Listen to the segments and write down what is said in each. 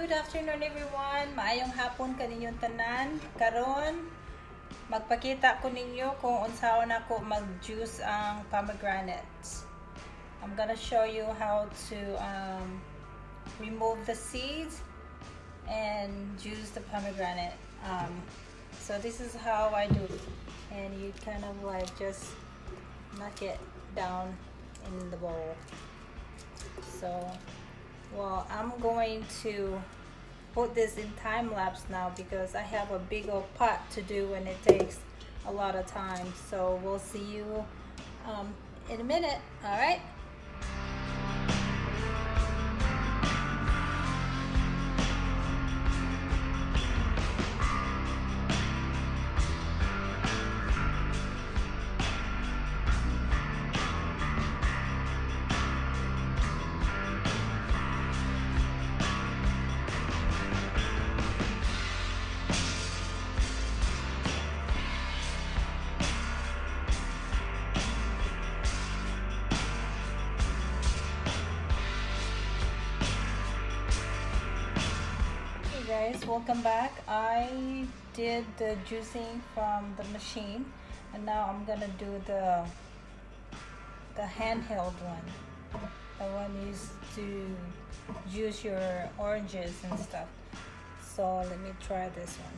Good afternoon everyone. Maayong hapon kaninyong tanan. Karon magpakita ko ninyo kung unsaon ako mag-juice ang pomegranates. I'm gonna show you how to remove the seeds and juice the pomegranate. So this is how I do it. And you kind of like just knock it down in the bowl. So well, I'm going to put this in time lapse now because I have a big old pot to do and it takes a lot of time. So we'll see you in a minute. All right. Guys, welcome back. I did the juicing from the machine and now I'm gonna do the handheld one, the one used to juice your oranges and stuff. So let me try this one.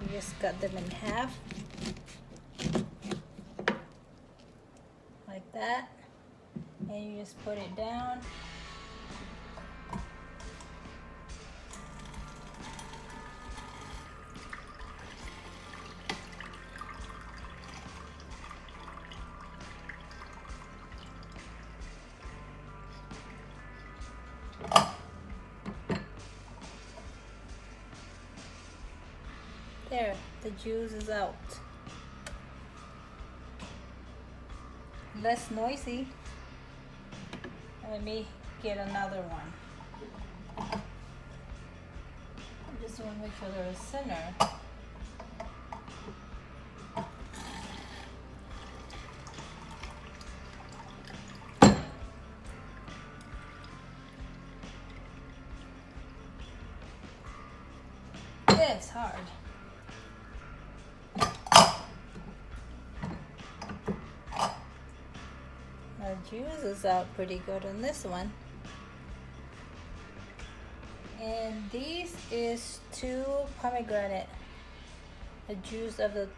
You just cut them in half like that. And you just put it down. There, the juice is out. Less noisy. Let me get another one. I just want to make sure they're a center. It's hard. The juice is out pretty good on this one. And this is 2 pomegranate, the juice of the